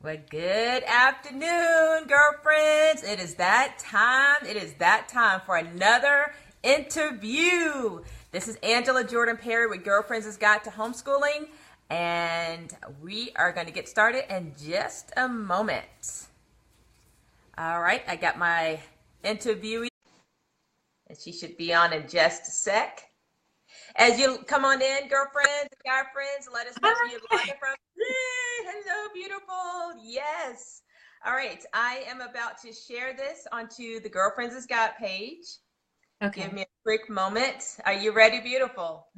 Well, good afternoon, girlfriends. It is that time. It is that time for another interview. This is Angela Jordan Perry with Girlfriends' Guide to Homeschooling, and we are going to get started in just a moment. All right, I got my interviewee, and she should be on in just a sec. As you come on in, girlfriends, guy friends, let us know where you're logging from. Yay! Hello, beautiful. Yes. All right. I am about to share this onto the Girlfriends' Guide page. Okay. Give me a quick moment. Are you ready, beautiful?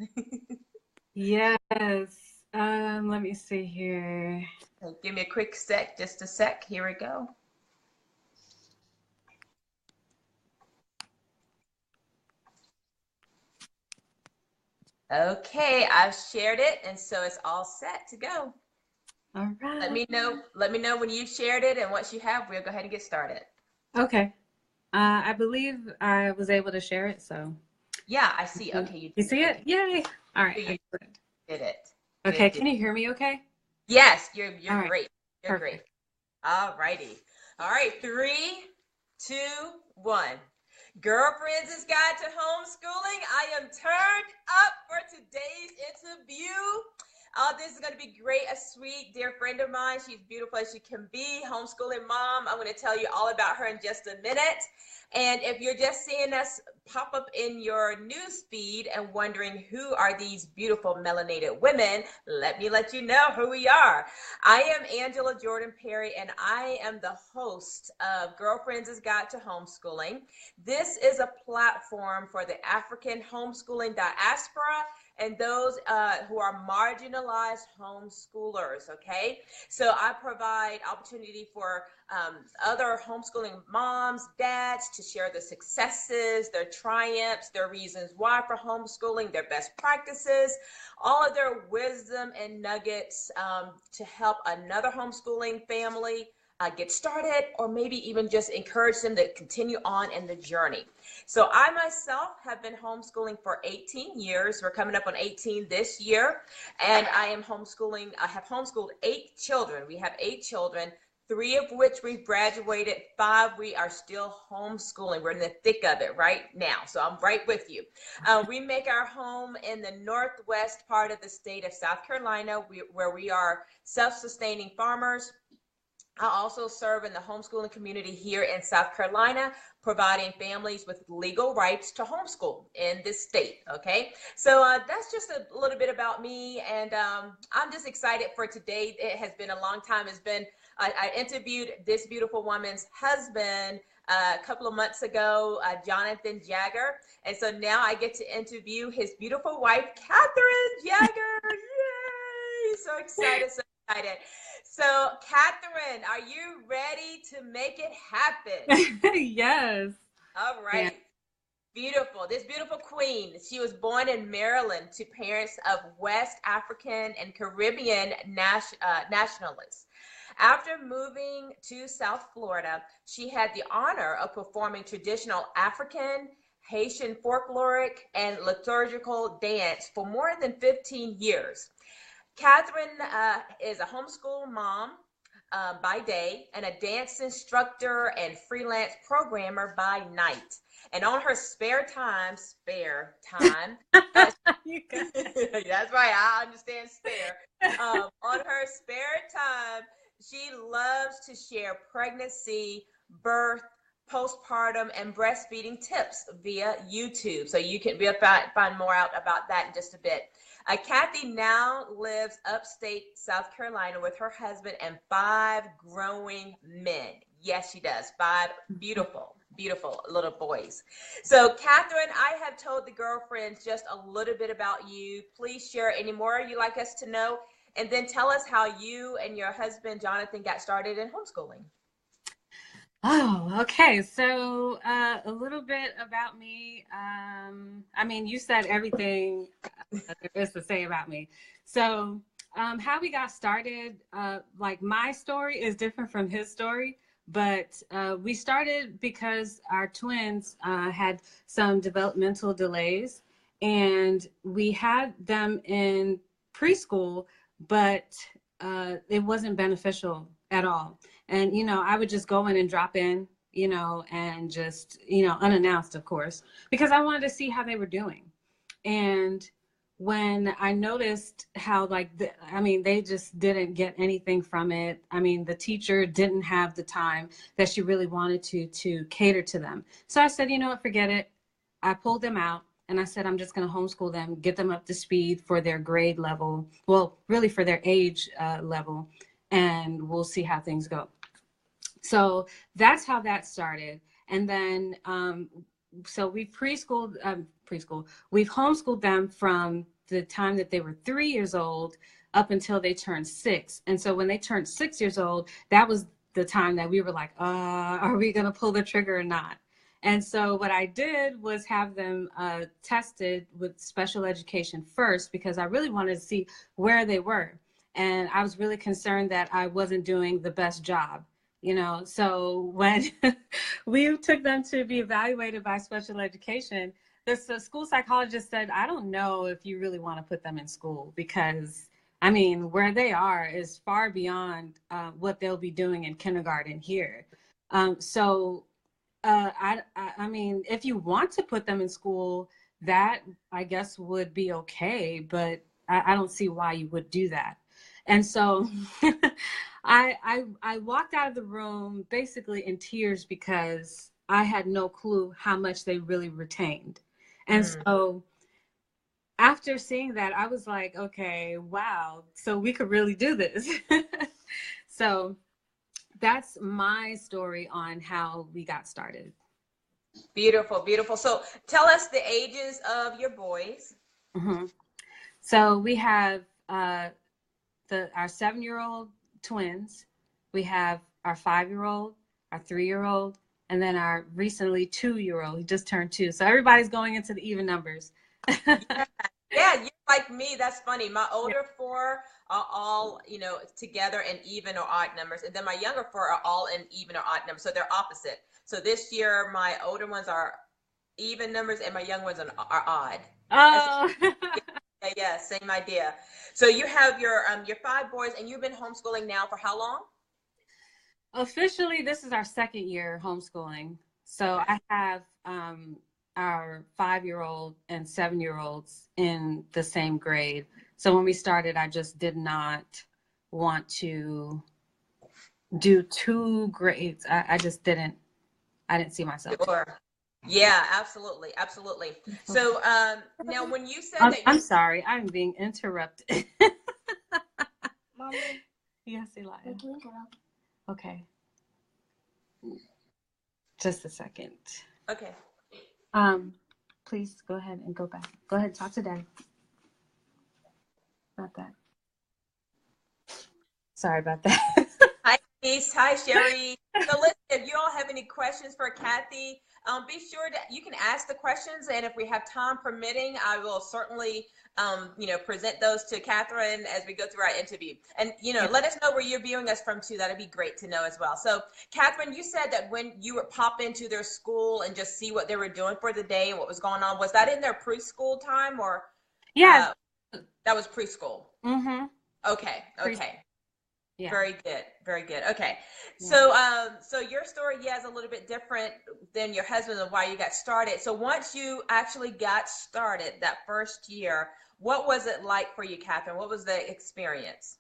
Yes. Let me see here. Give me a quick sec, just a sec. Here we go. Okay, I've shared it, and so it's all set to go. All right. Let me know when you've shared it, and once you have, we'll go ahead and get started. Okay. I believe I was able to share it, so. Yeah, I see. Okay, you see it? Yay. All right. You did it. Okay. Good. Can you hear me okay? Yes, you're right. great. You're Perfect. great. All righty. All right, 3, 2, 1. Girlfriends' Guide to Homeschooling. I am turned up for today's interview. This is going to be great. A sweet, dear friend of mine. She's beautiful as she can be. Homeschooling mom. I'm going to tell you all about her in just a minute. And if you're just seeing us pop up in your news feed and wondering who are these beautiful melanated women, let me let you know who we are. I am Angela Jordan Perry, and I am the host of Girlfriends' Guide to Homeschooling. This is a platform for the African homeschooling diaspora and those who are marginalized homeschoolers, okay? So I provide opportunity for other homeschooling moms, dads to share their successes, their triumphs, their reasons why for homeschooling, their best practices, all of their wisdom and nuggets to help another homeschooling family get started, or maybe even just encourage them to continue on in the journey. So I myself have been homeschooling for 18 years. We're coming up on 18 this year, and I have homeschooled 8 children. We have 8 children, 3 of which we've graduated, 5 we are still homeschooling. We're in the thick of it right now, so I'm right with you. We make our home in the northwest part of the state of South Carolina, where we are self-sustaining farmers. I also serve in the homeschooling community here in South Carolina, providing families with legal rights to homeschool in this state, okay? So that's just a little bit about me, and I'm just excited for today. It has been a long time. I interviewed this beautiful woman's husband a couple of months ago, Jonathan Jager, and so now I get to interview his beautiful wife, Catherine Jager. Yay! So excited, so excited. So, Catherine, are you ready to make it happen? Yes. All right. Yeah. Beautiful. This beautiful queen, she was born in Maryland to parents of West African and Caribbean nationalists. After moving to South Florida, she had the honor of performing traditional African, Haitian folkloric, and liturgical dance for more than 15 years. Catherine is a homeschool mom by day and a dance instructor and freelance programmer by night. And on her spare time, that's right, I understand spare. On her spare time, she loves to share pregnancy, birth, postpartum, and breastfeeding tips via YouTube. So we'll find more out about that in just a bit. Cathy now lives upstate South Carolina with her husband and 5 growing men. Yes, she does. 5 beautiful little boys. So, Catherine, I have told the girlfriends just a little bit about you. Please share any more you'd like us to know, and then tell us how you and your husband, Jonathan, got started in homeschooling. Oh, okay. So a little bit about me. I mean, you said everything there is to say about me. So how we got started, like my story is different from his story, but we started because our twins had some developmental delays, and we had them in preschool, but it wasn't beneficial at all. And, I would just go in and drop in, and just, unannounced, of course, because I wanted to see how they were doing. And when I noticed how, like, they just didn't get anything from it. I mean, the teacher didn't have the time that she really wanted to cater to them. So I said, you know what, forget it. I pulled them out and I said, I'm just going to homeschool them, get them up to speed for their grade level. Well, really for their age level, and we'll see how things go. So that's how that started. And then, so we've we've homeschooled them from the time that they were 3 years old up until they turned 6. And so when they turned 6 years old, that was the time that we were like, are we going to pull the trigger or not? And so what I did was have them tested with special education first, because I really wanted to see where they were. And I was really concerned that I wasn't doing the best job. So when we took them to be evaluated by special education, the school psychologist said, I don't know if you really want to put them in school, because, where they are is far beyond what they'll be doing in kindergarten here. If you want to put them in school, that I guess would be okay, but I don't see why you would do that. And so I walked out of the room basically in tears, because I had no clue how much they really retained. And so after seeing that, I was like, okay, wow, so we could really do this. So that's my story on how we got started. Beautiful, beautiful. So tell us the ages of your boys. Mm-hmm. So we have our 7-year-old twins. We have our 5-year-old, our 3-year-old, and then our recently 2-year-old. He just turned 2. So everybody's going into the even numbers. Yeah, you're like me. That's funny. My older 4 are all, together in even or odd numbers. And then my younger 4 are all in even or odd numbers. So they're opposite. So this year, my older ones are even numbers and my young ones are odd. Oh. Yeah, same idea. So you have your 5 boys, and you've been homeschooling now for how long? Officially, this is our 2nd year homeschooling. So I have our 5-year-old and 7-year-olds in the same grade. So when we started, I just did not want to do 2 grades. I didn't see myself. Sure. Yeah, absolutely. Absolutely. So now when you said that I'm sorry, I'm being interrupted. Mommy. Yes, Eli. Okay. Just a second. Okay. Please go ahead and go back. Go ahead, talk to Daddy. About that. Sorry about that. Hi, Denise. Hi, Sherry. So listen, if you all have any questions for Cathy, be sure that you can ask the questions, and if we have time permitting, I will certainly, present those to Catherine as we go through our interview. And, let us know where you're viewing us from too. That'd be great to know as well. So Catherine, you said that when you would pop into their school and just see what they were doing for the day and what was going on, was that in their preschool time or? Yeah. That was preschool. Mm-hmm. Okay. Okay. Yeah. Very good. Very good. Okay. Yeah. So your story, is a little bit different than your husband and why you got started. So once you actually got started that first year, what was it like for you, Catherine? What was the experience?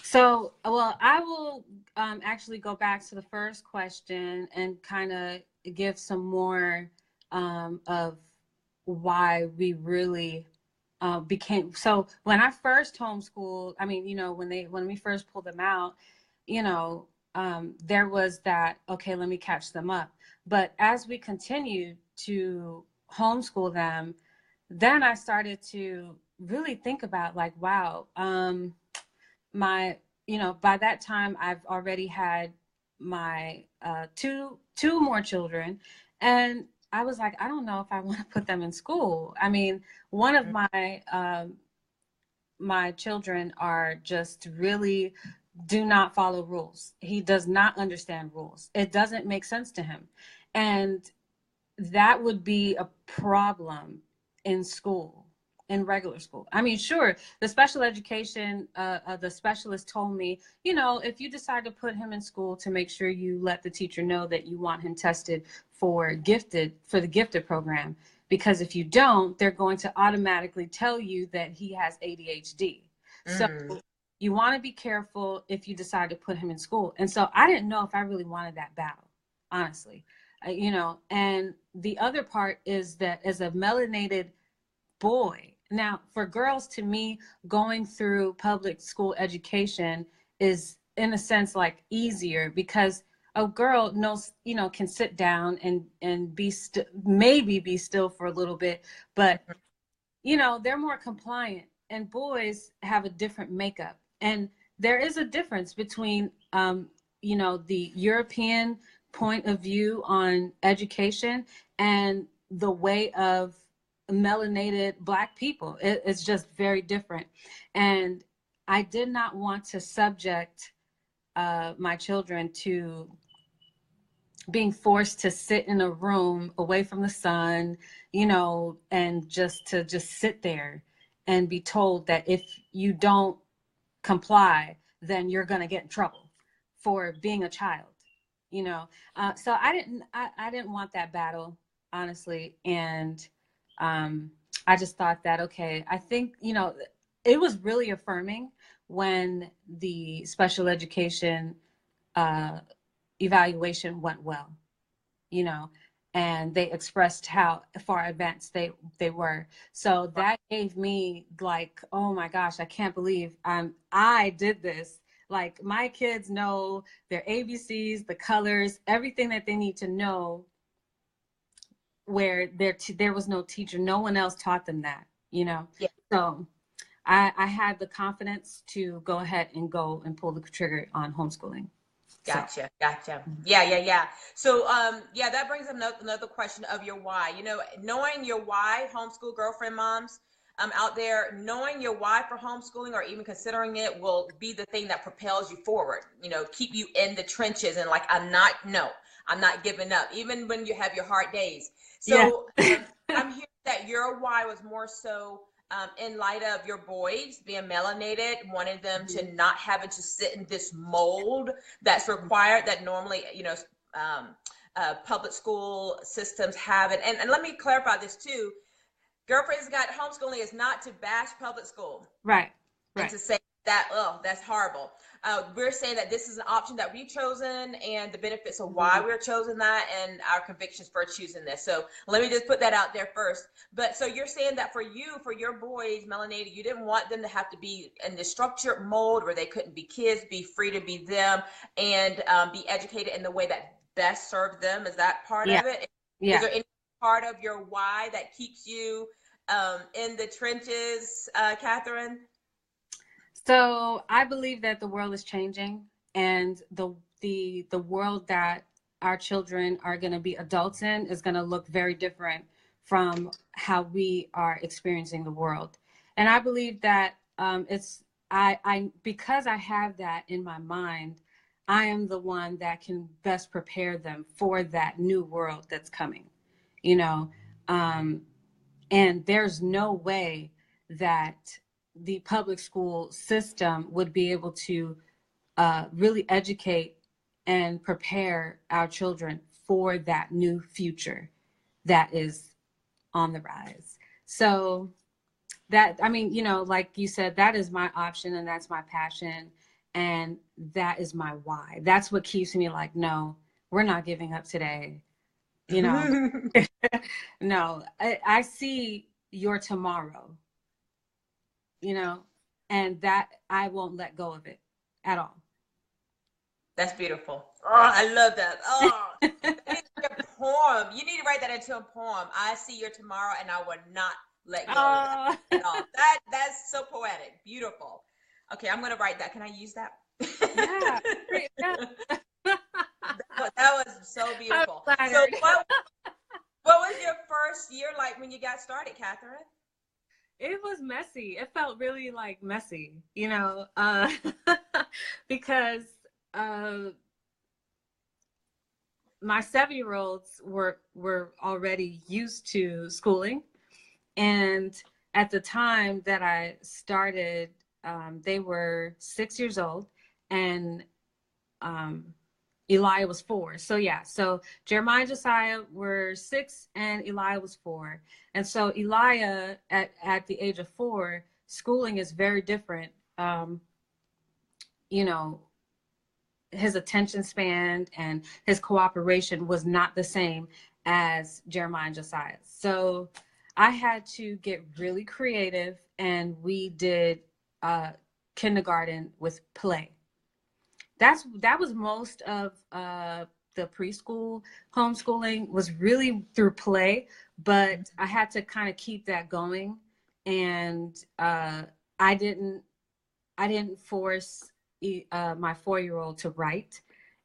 So, well, I will actually go back to the first question and kind of give some more of why we really became. So when I first homeschooled, when we first pulled them out, there was that, okay, let me catch them up. But as we continued to homeschool them, then I started to really think about, like, wow, by that time I've already had my two more children, and I was like, I don't know if I want to put them in school. I mean, one of my children are just really do not follow rules. He does not understand rules. It doesn't make sense to him. And that would be a problem in school. in regular school. I mean, sure, the special education, the specialist told me, you know, if you decide to put him in school, to make sure you let the teacher know that you want him tested for the gifted program, because if you don't, they're going to automatically tell you that he has ADHD. So you want to be careful if you decide to put him in school. And so I didn't know if I really wanted that battle, honestly. You know, and the other part is that as a melanated boy, now for girls, to me, going through public school education is in a sense like easier, because a girl knows, you know, can sit down and be maybe be still for a little bit, but you know, they're more compliant, and boys have a different makeup. And there is a difference between you know, the European point of view on education and the way of melanated Black people. It's just very different. And I did not want to subject my children to being forced to sit in a room away from the sun, you know, and just sit there and be told that if you don't comply, then you're going to get in trouble for being a child, you know. So I didn't want that battle, honestly. And I just thought that, okay, I think, you know, it was really affirming when the special education evaluation went well, you know, and they expressed how far advanced they were. So that gave me like, oh my gosh, I can't believe I did this. Like, my kids know their ABCs, the colors, everything that they need to know, where there was no teacher, no one else taught them that, you know. Yeah. So I had the confidence to go ahead and pull the trigger on homeschooling. Gotcha. Yeah. So, yeah, that brings up another question of your why. You know, knowing your why, homeschool girlfriend moms out there, knowing your why for homeschooling or even considering it will be the thing that propels you forward, you know, keep you in the trenches and like, I'm not giving up, even when you have your hard days. So I'm hearing that your why was more so in light of your boys being melanated, wanting them to not having to sit in this mold that's required, that normally, you know, public school systems have it. And let me clarify this too. Girlfriends Got Homeschooling is not to bash public school. Right. And to say that, oh, that's horrible. We're saying that this is an option that we've chosen, and the benefits of why we're chosen that, and our convictions for choosing this. So let me just put that out there first. But so you're saying that for you, for your boys, melanated, you didn't want them to have to be in this structured mold where they couldn't be kids, be free to be them, and be educated in the way that best served them. Is that part of it? Is there any part of your why that keeps you in the trenches, Catherine? So I believe that the world is changing, and the world that our children are going to be adults in is going to look very different from how we are experiencing the world. And I believe that because I have that in my mind, I am the one that can best prepare them for that new world that's coming, you know. And there's no way that the public school system would be able to really educate and prepare our children for that new future that is on the rise. So that, I mean, you know, like you said, that is my option, and that's my passion, and that is my why. That's what keeps me like, no, we're not giving up today. You know, no, I see your tomorrow, you know, and that I won't let go of it at all. That's beautiful. Oh, I love that. Oh, that is a poem. You need to write that into a poem. I see your tomorrow, and I will not let go of that at all. That's so poetic. Beautiful. Okay, I'm gonna write that. Can I use that? Yeah. That was so beautiful. So what was your first year like when you got started, Catherine? It was messy. It felt really like messy, you know, because my 7-year-olds were already used to schooling, and at the time that I started, they were 6 years old, and Elijah was 4. So yeah, so Jeremiah and Josiah were 6 and Elijah was 4. And so Elijah at the age of 4, schooling is very different. You know, his attention span and his cooperation was not the same as Jeremiah and Josiah. So I had to get really creative, and we did kindergarten with play. That was most of the preschool homeschooling was really through play, but I had to kind of keep that going, and I didn't force my 4-year-old to write,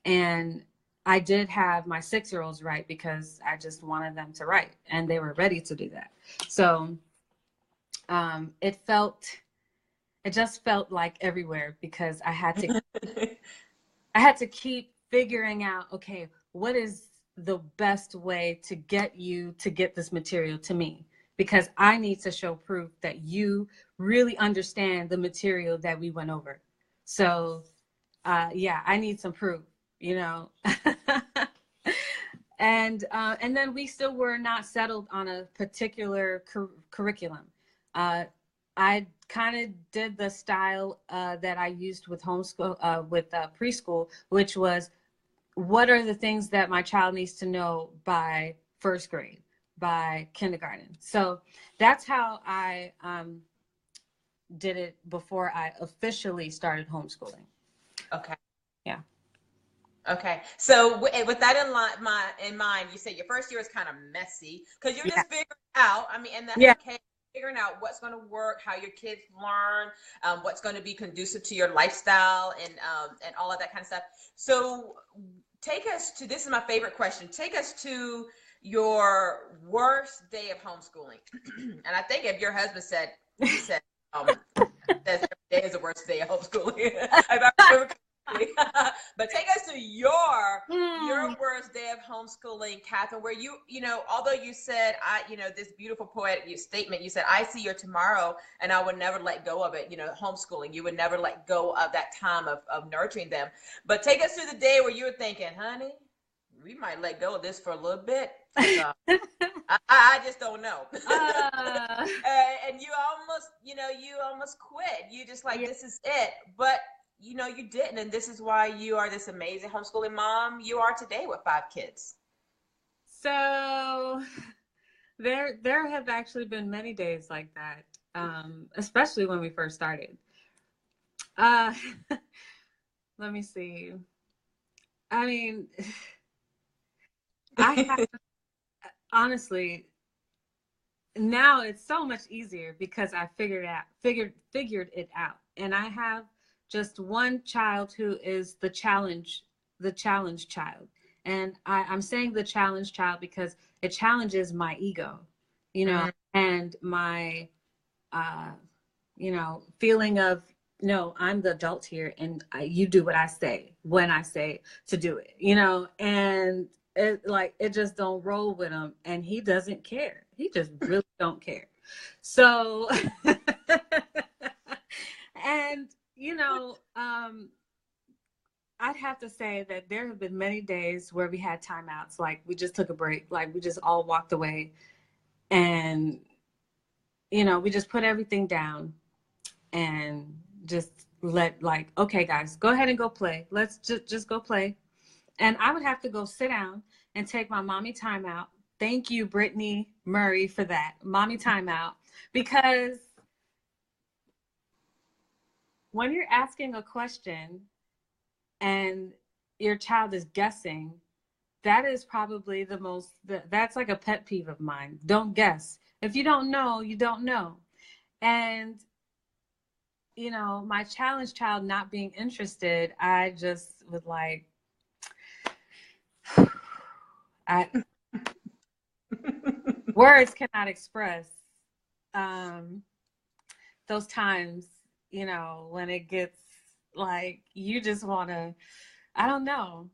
and I did have my 6-year-olds write because I just wanted them to write, and they were ready to do that. So it just felt like everywhere, because I had to keep figuring out, okay, what is the best way to get you to get this material to me? Because I need to show proof that you really understand the material that we went over. So, yeah, I need some proof, you know. And then we still were not settled on a particular curriculum. I kind of did the style that I used with homeschool, with preschool, which was, what are the things that my child needs to know by 1st grade, by kindergarten? So that's how I did it before I officially started homeschooling. Okay. Yeah. Okay. So with that in mind, you say your first year is kind of messy because you're just figuring out. I mean, and that's okay. Figuring out what's going to work, how your kids learn, what's going to be conducive to your lifestyle, and all of that kind of stuff. So take us to, this is my favorite question. Take us to your worst day of homeschooling. And I think if your husband said that every day is the worst day of homeschooling. But take us to your worst day of homeschooling, Catherine, where you know, although you said, this beautiful poetic statement, you said, I see your tomorrow and I would never let go of it. You know, homeschooling, you would never let go of that time of nurturing them. But take us to the day where you were thinking, honey, we might let go of this for a little bit. I just don't know. And you almost quit. You just like, this is it. But you didn't, and this is why you are this amazing homeschooling mom you are today with 5 kids. So there have actually been many days like that, especially when we first started. Let me see. I mean, I have, honestly, now it's so much easier because I figured it out, and I have just one child who is the challenge child. And I'm saying the challenge child because it challenges my ego, and my, feeling of, no, I'm the adult here, and you do what I say when I say to do it, and it just don't roll with him, and he doesn't care. He just really don't care. So, and I'd have to say that there have been many days where we had timeouts, like we just took a break, like we just all walked away, and we just put everything down and just okay, guys, go ahead and go play. Let's just go play. And I would have to go sit down and take my mommy timeout. Thank you, Brittany Murray, for that mommy timeout, because when you're asking a question and your child is guessing, that is probably that's like a pet peeve of mine. Don't guess. If you don't know, you don't know. And, my challenge child not being interested, I just would words cannot express those times, when it gets like, you just want to, I don't know.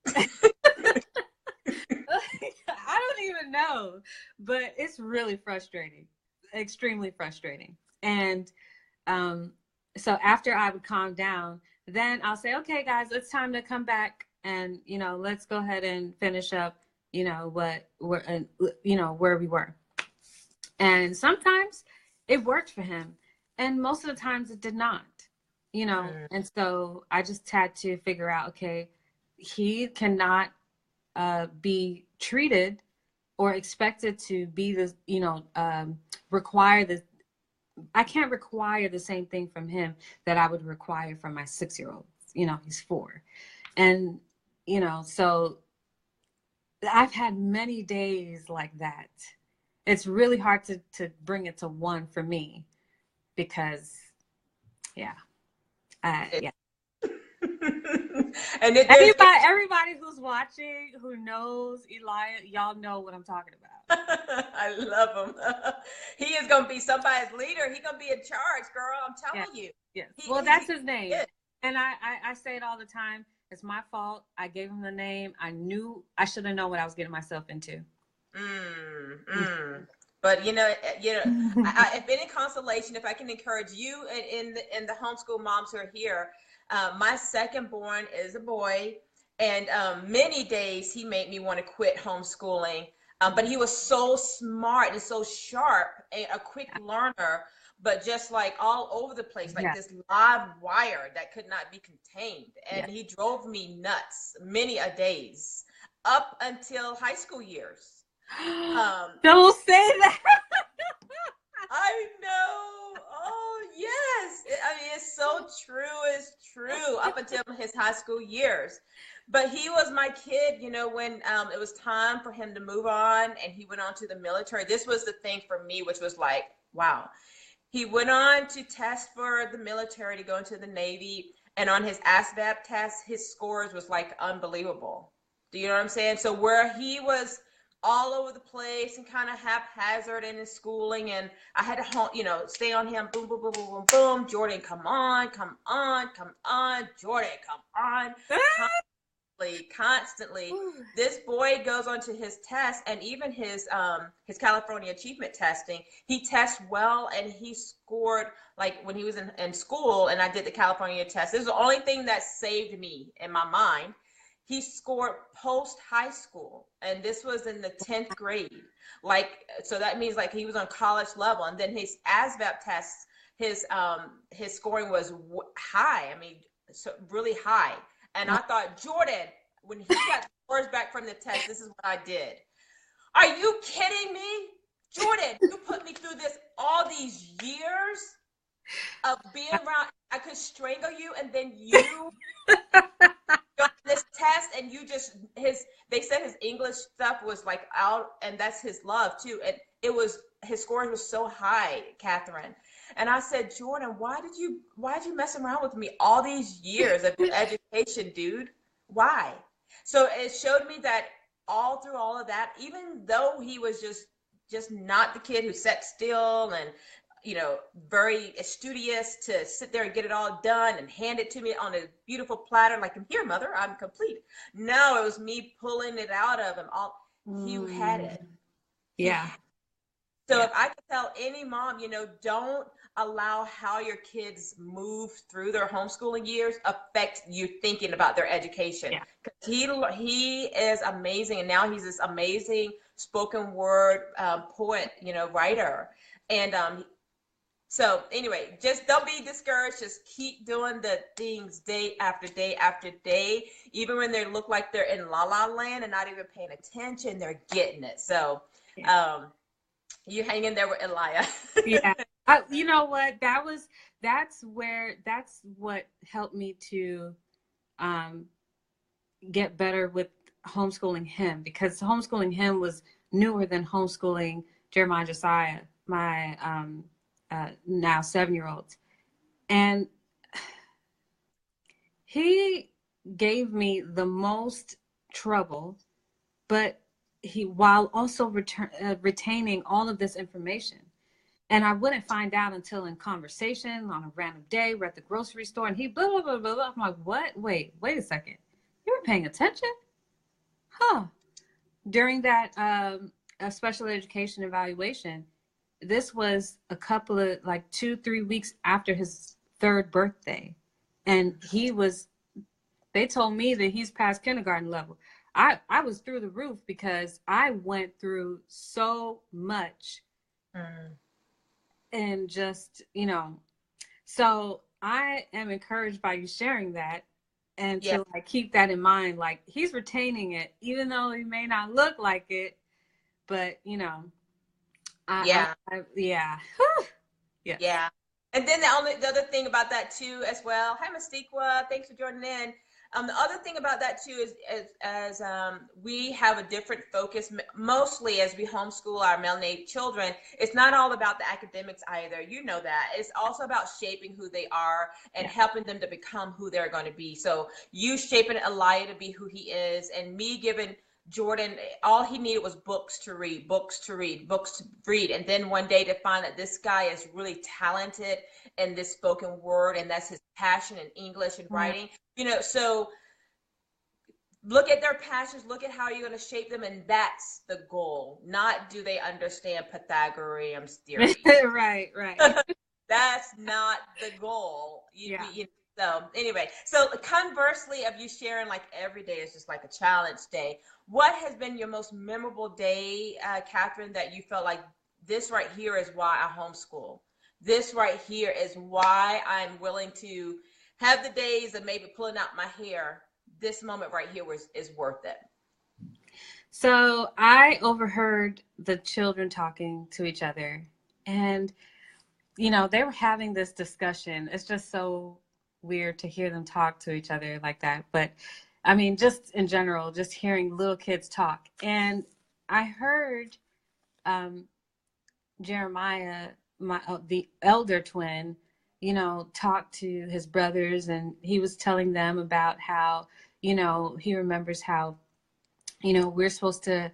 I don't even know, but it's really frustrating. extremely frustrating. And so after I would calm down, then I'll say, okay, guys, it's time to come back and, let's go ahead and finish up, where we were. And sometimes it worked for him. And most of the times it did not, And so I just had to figure out, okay, he cannot be treated or expected to be the, require the, I can't require the same thing from him that I would require from my 6-year-old. He's 4. And, so I've had many days like that. It's really hard to bring it to one for me because, yeah. Yeah. And everybody who's watching, who knows Elijah, y'all know what I'm talking about. I love him. He is going to be somebody's leader. He's going to be in charge, girl. I'm telling you. Yes. Well, that's his name. And I say it all the time. It's my fault. I gave him the name. I knew I should have known what I was getting myself into. But if any consolation, if I can encourage you in the homeschool moms who are here, my second born is a boy, and many days he made me want to quit homeschooling. But he was so smart and so sharp, a quick learner, but just like all over the place, like this live wire that could not be contained. And he drove me nuts many a days up until high school years. Don't say that. I know. Oh, yes. I mean, it's so true. It's true up until his high school years. But he was my kid, when it was time for him to move on and he went on to the military. This was the thing for me, which was like, wow. He went on to test for the military to go into the Navy. And on his ASVAB test, his scores was like unbelievable. Do you know what I'm saying? So where he was all over the place and kind of haphazard in his schooling, and I had to, stay on him. Boom, boom, boom, boom, boom, boom. Jordan, come on, come on, come on. Jordan, come on. Constantly. This boy goes on to his test, and even his California achievement testing, he tests well, and he scored like when he was in school, and I did the California test. This is the only thing that saved me in my mind. He scored post high school, and this was in the 10th grade. So that means like he was on college level. And then his ASVAB tests, his scoring was high. I mean, so really high. And I thought, Jordan, when he got scores back from the test, this is what I did. Are you kidding me? Jordan, you put me through this all these years of being around. I could strangle you, and then you got this test, and you just they said his English stuff was like out, and that's his love too. And his scores was so high, Catherine. And I said, Jordan, why'd you mess around with me all these years of education, dude? Why? So it showed me that all through all of that, even though he was just not the kid who sat still and, very studious to sit there and get it all done and hand it to me on a beautiful platter, like, I'm here, mother, I'm complete. No, it was me pulling it out of him. You had it. Yeah. So if I could tell any mom, don't allow how your kids move through their homeschooling years affect you thinking about their education. Yeah. He is amazing, and now he's this amazing spoken word poet, writer. And so anyway, just don't be discouraged. Just keep doing the things day after day after day, even when they look like they're in la la land and not even paying attention. They're getting it. So. Yeah. You hang in there with Elia. Yeah. You know what? That's what helped me to get better with homeschooling him, because homeschooling him was newer than homeschooling Jeremiah and Josiah, my now 7-year-olds. And he gave me the most trouble, but while also retaining all of this information. And I wouldn't find out until in conversation on a random day. We're at the grocery store and he blah, blah, blah, blah, blah. I'm like, what? Wait a second. You were paying attention? Huh. During that special education evaluation, this was a couple of like 2-3 weeks after his 3rd birthday. And they told me that he's past kindergarten level. I was through the roof because I went through so much. And just, so I am encouraged by you sharing that, and to like keep that in mind. Like, he's retaining it, even though he may not look like it, but yeah. Yeah. And then the other thing about that too, as well. Hi, Mystique. Thanks for joining in. The other thing about that too is as we have a different focus, mostly as we homeschool our melanated children. It's not all about the academics either. You know that. It's also about shaping who they are and helping them to become who they're going to be. So you shaping Elia to be who he is, and me giving Jordan, all he needed was books to read. And then one day to find that this guy is really talented in this spoken word, and that's his passion in English and writing. So look at their passions, look at how you're going to shape them, and that's the goal. Not do they understand Pythagorean's theory. Right. That's not the goal. So anyway, so conversely of you sharing, like, every day is just like a challenge day, what has been your most memorable day, Catherine, that you felt like, this right here is why I homeschool? This right here is why I'm willing to have the days of maybe pulling out my hair. This moment right here is worth it. So I overheard the children talking to each other, and they were having this discussion. It's just so weird to hear them talk to each other like that. But I mean, just in general, just hearing little kids talk. And I heard Jeremiah, the elder twin, talk to his brothers, and he was telling them about how, he remembers how, we're supposed to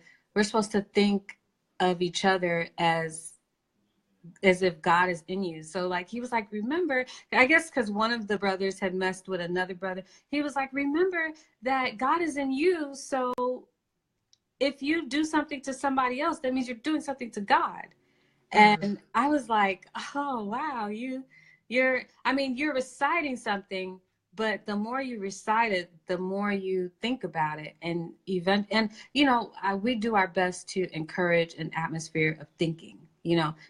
think of each other as if God is in you. So like, he was like, remember, I guess because one of the brothers had messed with another brother, he was like, remember that God is in you. So if you do something to somebody else, that means you're doing something to God. And I was like, oh, wow, you're reciting something, but the more you recite it, the more you think about it. And we do our best to encourage an atmosphere of thinking,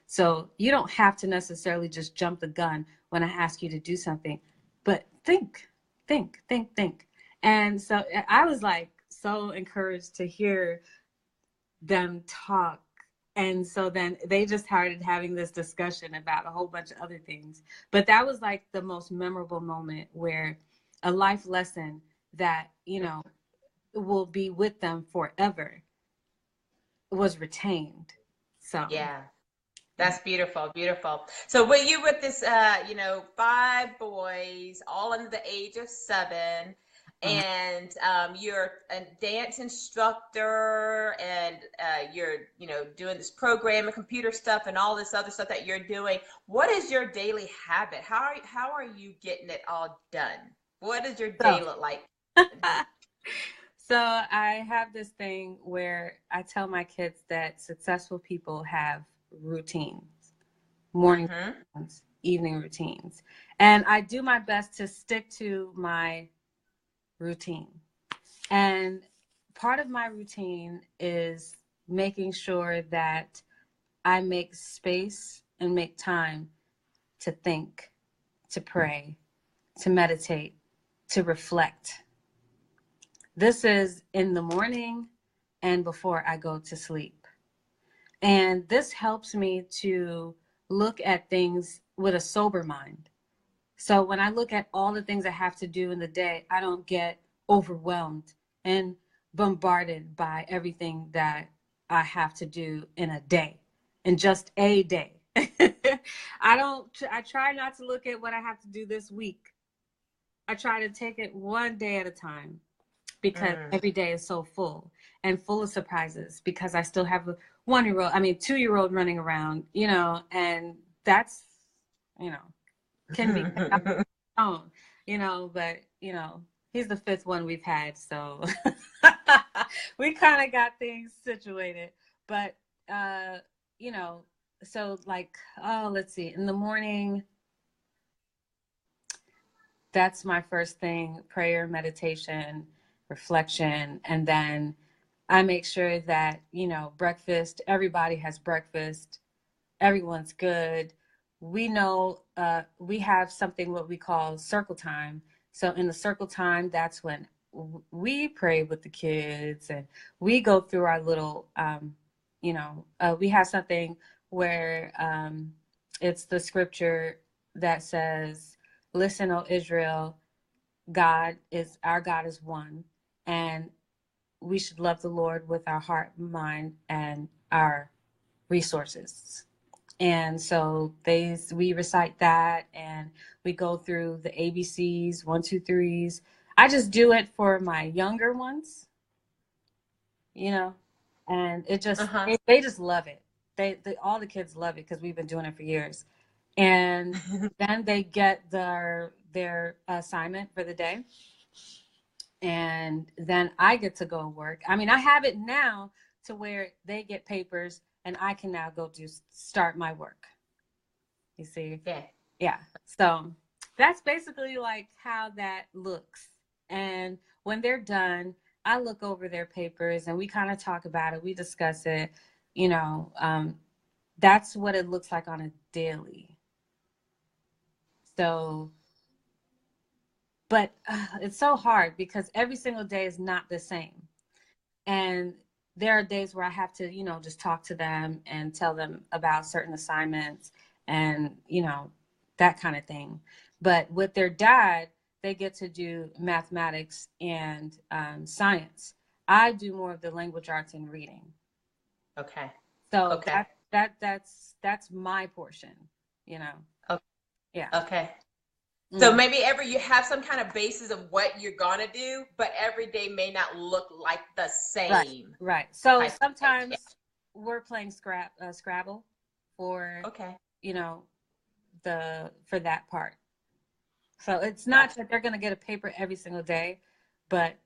so you don't have to necessarily just jump the gun when I ask you to do something, but think. And so I was like so encouraged to hear them talk. And so then they just started having this discussion about a whole bunch of other things. But that was like the most memorable moment, where a life lesson that, will be with them forever was retained. So yeah, that's beautiful. So were you with this 5 boys, all under the age of 7, and you're a dance instructor, and you're doing this program and computer stuff and all this other stuff that you're doing. What is your daily habit? How are you getting it all done? What does your day look like? So I have this thing where I tell my kids that successful people have routines, morning routines, evening routines, and I do my best to stick to my routine. And part of my routine is making sure that I make space and make time to think, to pray, to meditate, to reflect. This is in the morning and before I go to sleep. And this helps me to look at things with a sober mind. So when I look at all the things I have to do in the day, I don't get overwhelmed and bombarded by everything that I have to do in a day, in just a day. I try not to look at what I have to do this week. I try to take it one day at a time, because every day is so full and full of surprises, because I still have a 2-year-old running around, and that's, can be own, but he's the 5th one we've had, so we kind of got things situated. But so like, oh, let's see, in the morning, that's my first thing: prayer, meditation, reflection. And then I make sure that, breakfast, everybody has breakfast, everyone's good. We know we have something what we call circle time. So in the circle time, that's when we pray with the kids, and we go through our little, we have something where it's the scripture that says, "Listen, O Israel, our God is one, and we should love the Lord with our heart, mind, and our resources." And so we recite that, and we go through the ABCs, one, two, threes. I just do it for my younger ones, and it just, they just love it. All the kids love it because we've been doing it for years. And then they get their assignment for the day. And then I get to go work. I mean, I have it now to where they get papers and I can now start my work. You see? Yeah. Yeah. So that's basically like how that looks. And when they're done, I look over their papers and we kind of talk about it. We discuss it. That's what it looks like on a daily. So, but it's so hard because every single day is not the same. And there are days where I have to, just talk to them and tell them about certain assignments and, that kind of thing. But with their dad, they get to do mathematics and science. I do more of the language arts and reading. Okay. So okay. that's my portion, Okay. Yeah. Okay. So maybe you have some kind of basis of what you're gonna do, but every day may not look like the same. Right. So sometimes we're playing Scrabble for for that part. So it's not that they're gonna get a paper every single day, but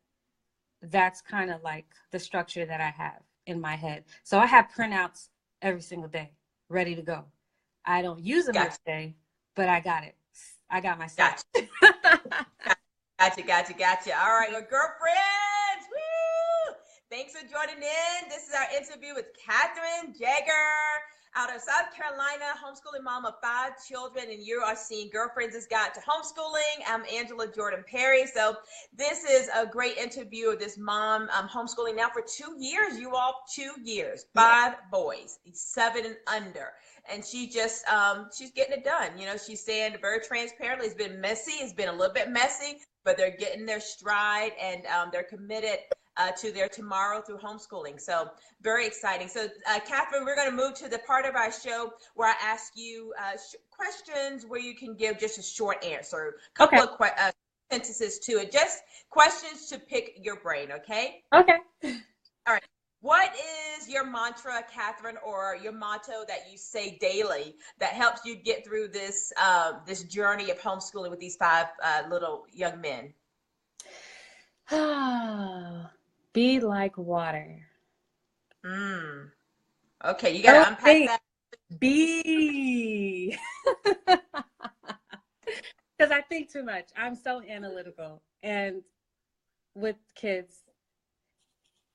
that's kind of like the structure that I have in my head. So I have printouts every single day, ready to go. I don't use them every day, but I got it. I got my stuff. Gotcha. All right, well, girlfriends, woo! Thanks for joining in. This is our interview with Cathy Jager out of South Carolina, homeschooling mom of 5 children, and you are seeing Girlfriends' Guide to Homeschooling. I'm Angela Jordan Perry. So this is a great interview of this mom homeschooling now for 2 years, you all, 2 years, 5 boys, 7 and under. And she just, she's getting it done. She's saying very transparently, it's been messy. It's been a little bit messy, but they're getting their stride, and they're committed to their tomorrow through homeschooling. So very exciting. So Catherine, we're going to move to the part of our show where I ask you questions where you can give just a short answer, a couple of sentences to it, just questions to pick your brain. Okay. All right. What is your mantra, Catherine, or your motto that you say daily that helps you get through this this journey of homeschooling with these 5 little young men? Be like water. Okay, you got to unpack that. Be. Because I think too much. I'm so analytical, and with kids,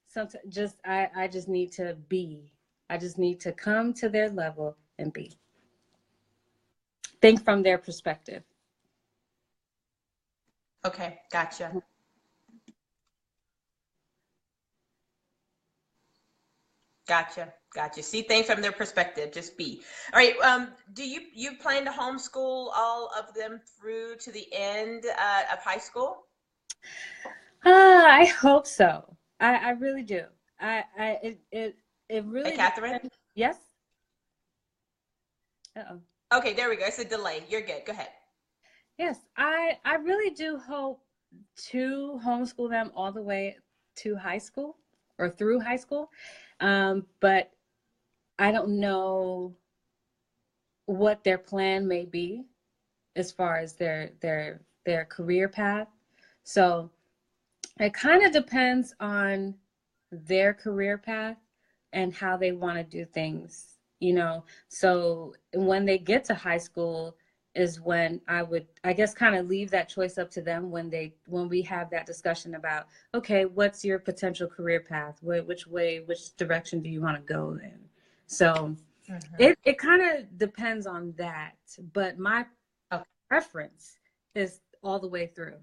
sometimes I just need to be. I just need to come to their level and be. Think from their perspective. Okay, gotcha. Gotcha. See things from their perspective. Just be. All right. Do you plan to homeschool all of them through to the end of high school? I hope so. I really do. It really. Hey, Catherine. Yes. Okay, there we go. It's a delay. You're good. Go ahead. Yes, I really do hope to homeschool them all the way to high school or through high school. But I don't know what their plan may be as far as their career path. So it kind of depends on their career path and how they want to do things you know. So when they get to high school is when I would, I guess, kind of leave that choice up to them when we have that discussion about, okay, what's your potential career path? Which direction do you want to go in? So Mhm. it kind of depends on that, but my Okay. preference is all the way through.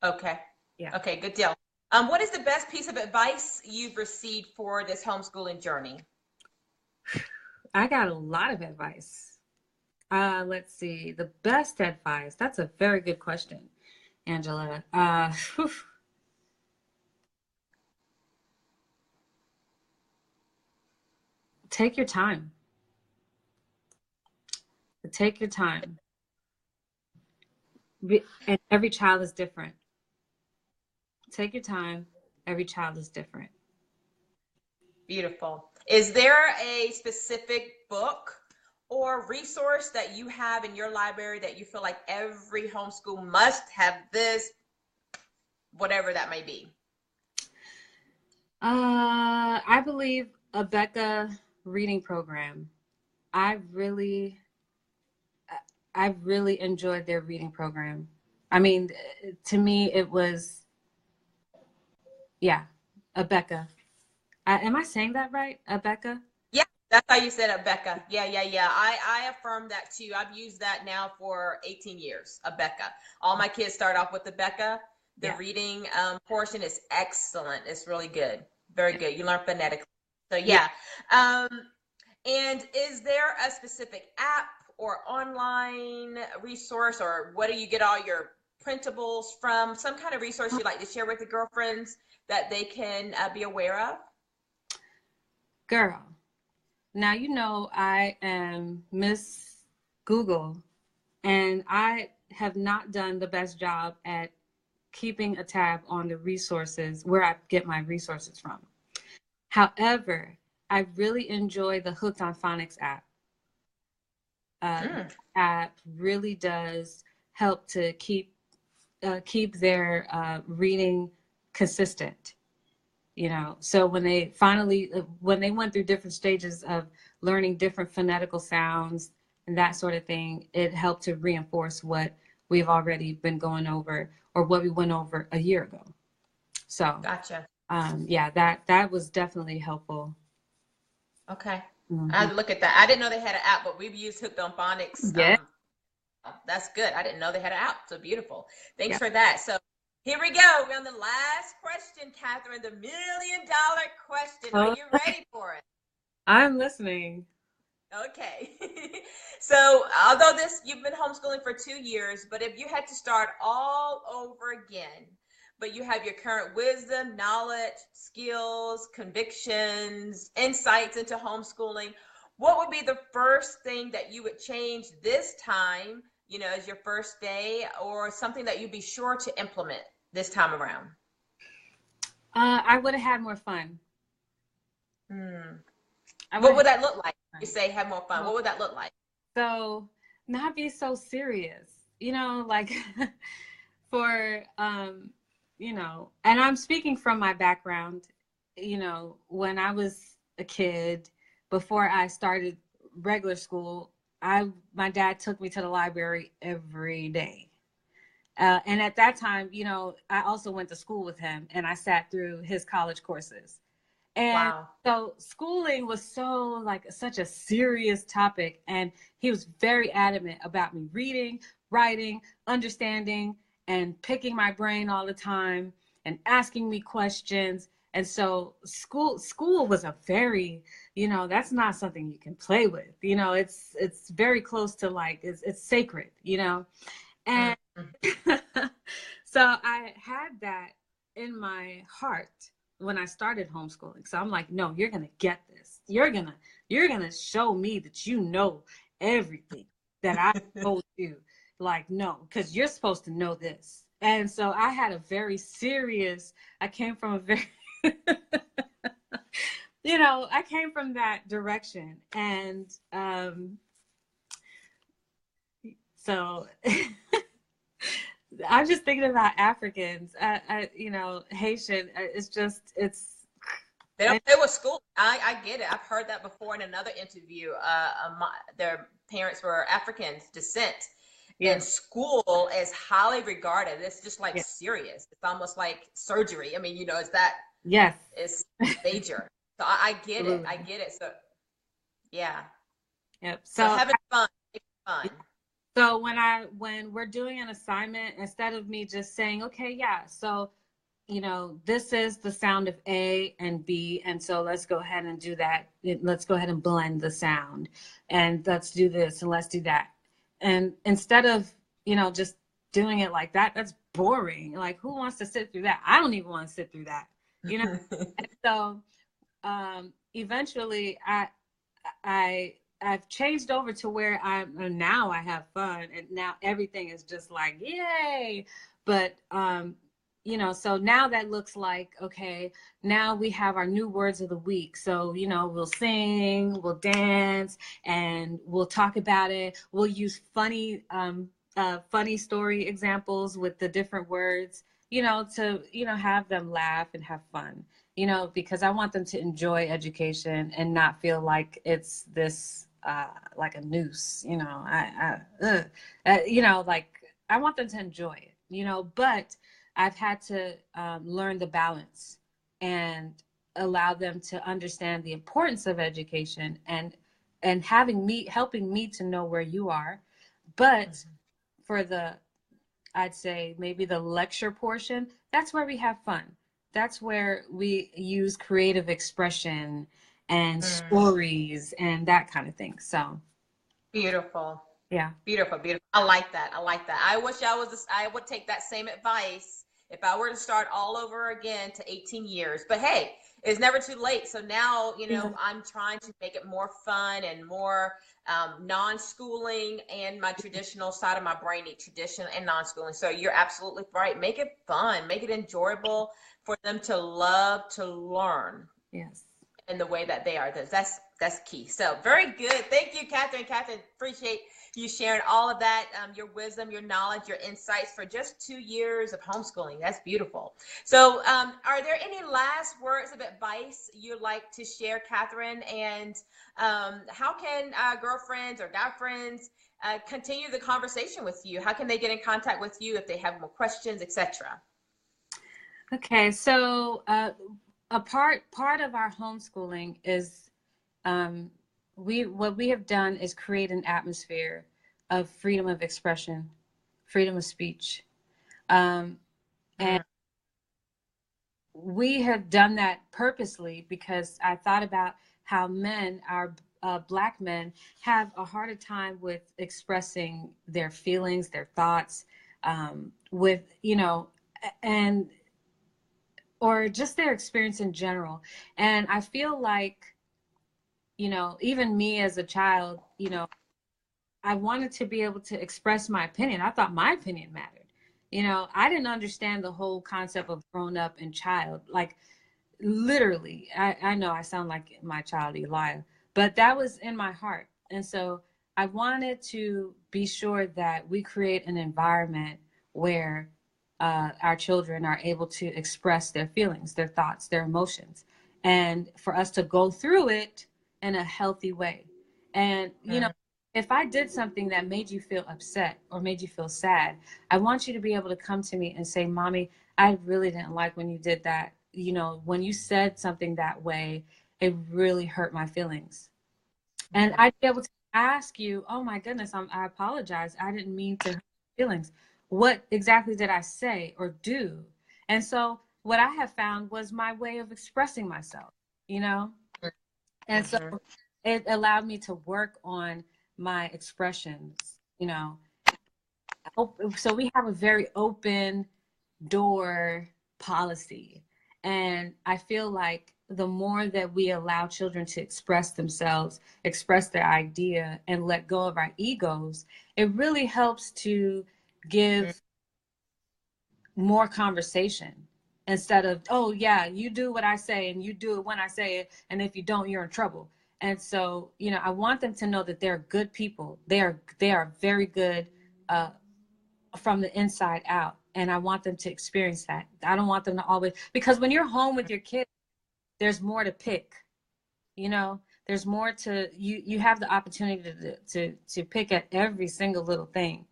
Okay. Yeah. Okay, good deal. What is the best piece of advice you've received for this homeschooling journey? I got a lot of advice. Let's see. The best advice. That's a very good question, Angela. Whew. Take your time. Take your time. And every child is different. Take your time. Every child is different. Beautiful. Is there a specific book or resource that you have in your library that you feel like every homeschool must have this, whatever that may be? I believe a Becca reading program. I really, I really enjoyed their reading program. I mean, to me, it was, yeah, a Becca. Am I saying that right? A Becca? Yeah, that's how you said it, Becca. Yeah, yeah, yeah. I affirm that too. I've used that now for 18 years, a Becca. All my kids start off with the Becca. The Yeah. reading portion is excellent. It's really good. Very good. You learn phonetically. So Yeah. yeah. Um, and is there a specific app or online resource, or what do you get all your printables from? Some kind of resource you'd like to share with the girlfriends that they can be aware of? Girl. Now, I am Miss Google, and I have not done the best job at keeping a tab on the resources where I get my resources from. However, I really enjoy the Hooked on Phonics app. Mm. App really does help to keep their reading consistent. So when they went through different stages of learning different phonetical sounds and that sort of thing, it helped to reinforce what we've already been going over or what we went over a year ago. So Gotcha. yeah, that was definitely helpful. Okay. I Hmm. had to look at that. I didn't know they had an app, but we've used Hooked on Phonics. Yeah. That's good. I didn't know they had an app. So beautiful. Thanks Yeah. for that. So here we go. We're on the last question, Catherine, the $1 million question. Are Oh, you ready for it? I'm listening. Okay. So although you've been homeschooling for 2 years, but if you had to start all over again, but you have your current wisdom, knowledge, skills, convictions, insights into homeschooling, what would be the first thing that you would change this time, as your first day, or something that you'd be sure to implement this time around? I would have had more fun. Hmm. I would What have would that look like? You had say have more fun. fun. What would that look like? So not be so serious, like for, and I'm speaking from my background, when I was a kid, before I started regular school, my dad took me to the library every day. And at that time, I also went to school with him and I sat through his college courses. And Wow. so schooling was such a serious topic. And he was very adamant about me reading, writing, understanding, and picking my brain all the time and asking me questions. And so school was a very, that's not something you can play with. It's very close to it's sacred. And Mhm. so I had that in my heart when I started homeschooling. So I'm like, no, you're gonna get this. You're gonna show me that you know everything that I told you. Like, no, because you're supposed to know this. And so I had a very serious, I came from a very I came from that direction. And so I'm just thinking about Africans, Haitian. It's just, They don't play with school. I get it. I've heard that before in another interview. Their parents were African descent, Yeah. and school is highly regarded. It's just like Yeah. serious. It's almost like surgery. I mean, it's that Yes. it's major. So I get it. Absolutely. I get it. So yeah. Yep. So So having fun, making fun. so when we're doing an assignment, instead of me just saying, okay, yeah, so this is the sound of A and B, and so let's go ahead and do that. Let's go ahead and blend the sound, and let's do this and let's do that. And instead of just doing it like that, that's boring. Like, who wants to sit through that? I don't even want to sit through that. And so eventually I've changed over to where now I have fun, and now everything is just like yay. But so now that looks like, okay, now we have our new words of the week. So we'll sing, we'll dance, and we'll talk about it. We'll use funny story examples with the different words, to have them laugh and have fun. Because I want them to enjoy education and not feel like it's this like a noose. Like, I want them to enjoy it. But I've had to learn the balance and allow them to understand the importance of education and helping me to know where you are. But for I'd say maybe the lecture portion, that's where we have fun. That's where we use creative expression and stories and that kind of thing. So Beautiful. yeah. Beautiful, beautiful. I like that. I like that. I wish I would take that same advice if I were to start all over again to 18 years. But hey, it's never too late. So now, I'm trying to make it more fun and more non-schooling, and my traditional side of my brain need tradition and non-schooling. So you're absolutely right. Make it fun, make it enjoyable for them to love to learn. Yes. In the way that they are. That's key. So very good. Thank you, Catherine. Catherine, appreciate you sharing all of that, your wisdom, your knowledge, your insights for just 2 years of homeschooling. That's beautiful. So are there any last words of advice you'd like to share, Catherine? And how can girlfriends or guy friends continue the conversation with you? How can they get in contact with you if they have more questions, etc.? Okay, so a part of our homeschooling is what we have done is create an atmosphere of freedom of expression, freedom of speech, and we have done that purposely because I thought about how our Black men have a harder time with expressing their feelings, their thoughts, with and or just their experience in general. And I feel like, even me as a child, I wanted to be able to express my opinion. I thought my opinion mattered. I didn't understand the whole concept of grown up and child. Like, literally, I know I sound like my child Elijah, but that was in my heart. And so I wanted to be sure that we create an environment where our children are able to express their feelings, their thoughts, their emotions, and for us to go through it in a healthy way. And, if I did something that made you feel upset or made you feel sad, I want you to be able to come to me and say, Mommy, I really didn't like when you did that. When you said something that way, it really hurt my feelings. And I'd be able to ask you, oh my goodness, I apologize. I didn't mean to hurt your feelings. What exactly did I say or do? And so what I have found was my way of expressing myself, And so it allowed me to work on my expressions, So we have a very open door policy. And I feel like the more that we allow children to express themselves, express their idea, and let go of our egos, it really helps to give more conversation instead of, oh yeah, you do what I say and you do it when I say it, and if you don't, you're in trouble. And so, I want them to know that they're good people. They are very good from the inside out. And I want them to experience that. I don't want them to always, because when you're home with your kids, there's more to pick, you know, there's more to you have the opportunity to pick at every single little thing.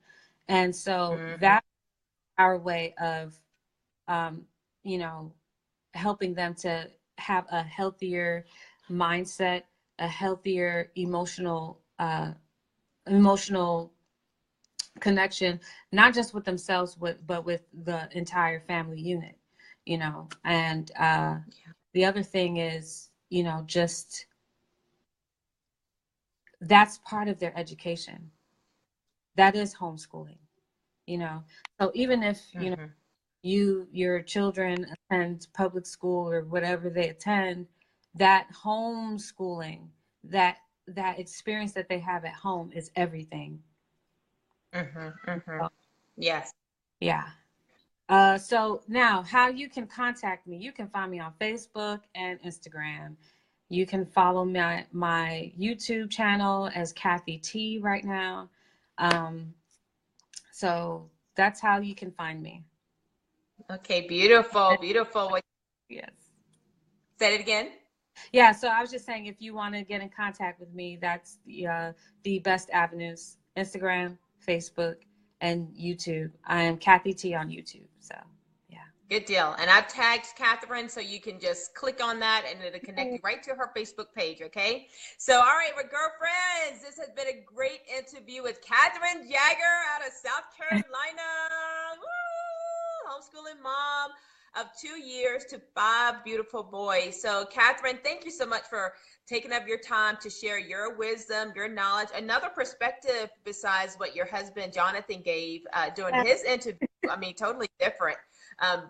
And so that's our way of, you know, helping them to have a healthier mindset, a healthier emotional connection, not just with themselves, but with the entire family unit, you know. And the other thing is, you know, just that's part of their education. That is homeschooling, you know. So even if, you know, your children attend public school or whatever they attend, that homeschooling, that experience that they have at home is everything. So, Yes. yeah. So now how you can contact me, you can find me on Facebook and Instagram. You can follow my YouTube channel as Cathy T right now. So that's how you can find me. Okay, beautiful, beautiful. Yes. Say it again. Yeah, so I was just saying, if you want to get in contact with me, that's the best avenues: Instagram, Facebook, and YouTube. I am Cathy T on YouTube. So, yeah. Good deal. And I've tagged Catherine, so you can just click on that and it'll connect you right to her Facebook page, okay? So, all right, we're girlfriends. This has been a great interview with Cathy Jager out of South Carolina. Woo! Homeschooling mom of 2 years to 5 beautiful boys. So, Catherine, thank you so much for taking up your time to share your wisdom, your knowledge, another perspective besides what your husband Jonathan gave during his interview. I mean, totally different.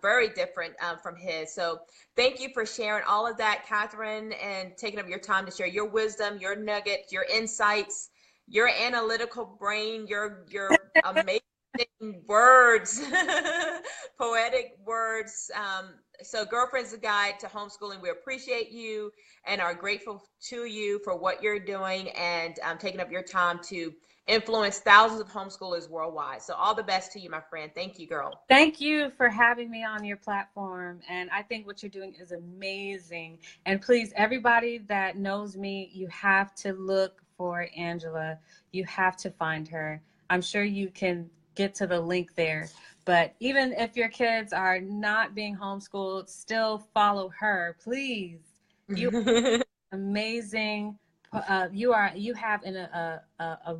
Very different from his. So thank you for sharing all of that, Catherine, and taking up your time to share your wisdom, your nuggets, your insights, your analytical brain, your amazing words, poetic words. So Girlfriend's a Guide to Homeschooling. We appreciate you and are grateful to you for what you're doing and taking up your time to influence thousands of homeschoolers worldwide. So all the best to you, my friend. Thank you, girl. Thank you for having me on your platform. And I think what you're doing is amazing. And please, everybody that knows me, you have to look for Angela. You have to find her. I'm sure you can get to the link there. But even if your kids are not being homeschooled, still follow her, please. You are amazing. You have in a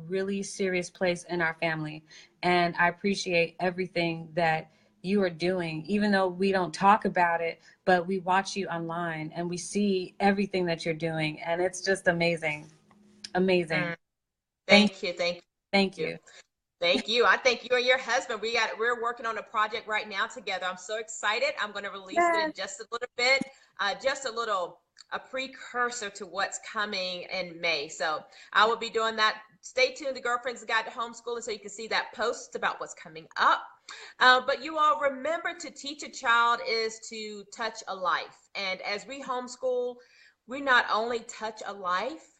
really serious place in our family, and I appreciate everything that you are doing, even though we don't talk about it, but we watch you online and we see everything that you're doing, and it's just amazing. Thank you. Thank you. Thank you. I thank you and your husband. We're working on a project right now together. I'm so excited. I'm going to release it in just a little bit, a precursor to what's coming in May. So I will be doing that. Stay tuned to Girlfriend's Guide to Homeschooling so you can see that post about what's coming up. But you all remember, to teach a child is to touch a life. And as we homeschool, we not only touch a life,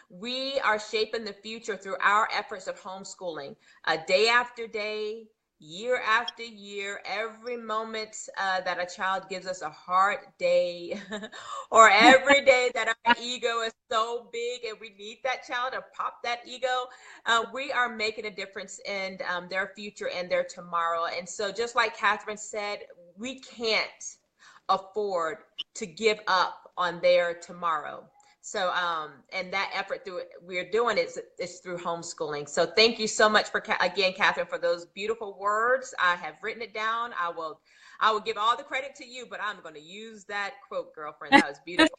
we are shaping the future through our efforts of homeschooling, day after day, year after year, every moment that a child gives us a hard day, or every day that our ego is so big and we need that child to pop that ego, we are making a difference in their future and their tomorrow. And so just like Catherine said, we can't afford to give up on their tomorrow. So, and that effort we're doing is through homeschooling. So thank you so much again, Catherine, for those beautiful words. I have written it down. I will give all the credit to you, but I'm going to use that quote, girlfriend. That was beautiful.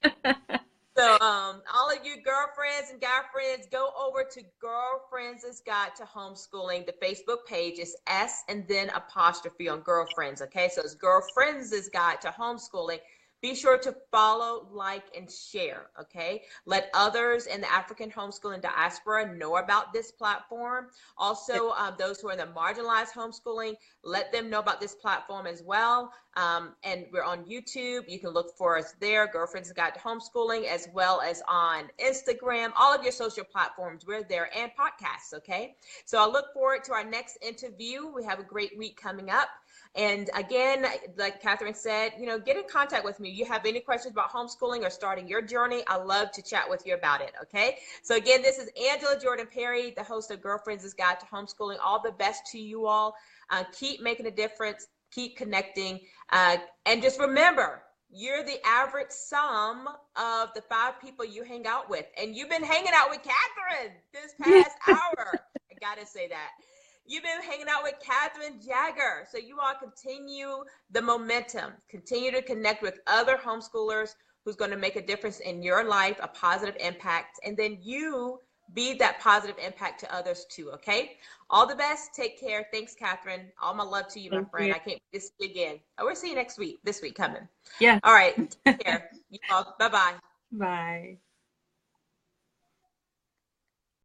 So, all of you girlfriends and guy friends, go over to Girlfriends' Guide to Homeschooling. The Facebook page is S and then apostrophe on Girlfriends. Okay. So it's Girlfriends' Guide to Homeschooling. Be sure to follow, like, and share, okay? Let others in the African homeschooling diaspora know about this platform. Also, those who are in the marginalized homeschooling, let them know about this platform as well. And we're on YouTube. You can look for us there, Girlfriends Guide to Homeschooling, as well as on Instagram, all of your social platforms. We're there, and podcasts, okay? So I look forward to our next interview. We have a great week coming up. And again, like Catherine said, you know, get in contact with me. You have any questions about homeschooling or starting your journey, I love to chat with you about it. Okay. So again, this is Angela Jordan Perry, the host of Girlfriends' Guide to Homeschooling. All the best to you all. Keep making a difference. Keep connecting. And just remember, you're the average sum of the 5 people you hang out with. And you've been hanging out with Catherine this past hour. I gotta say that. You've been hanging out with Cathy Jager. So you all continue the momentum. Continue to connect with other homeschoolers who's going to make a difference in your life, a positive impact. And then you be that positive impact to others too, okay? All the best. Take care. Thanks, Catherine. All my love to you, my friend. I can't wait to see you again. Oh, we'll see you next week, this week coming. Yeah. All right. Take care. You all. Bye-bye. Bye.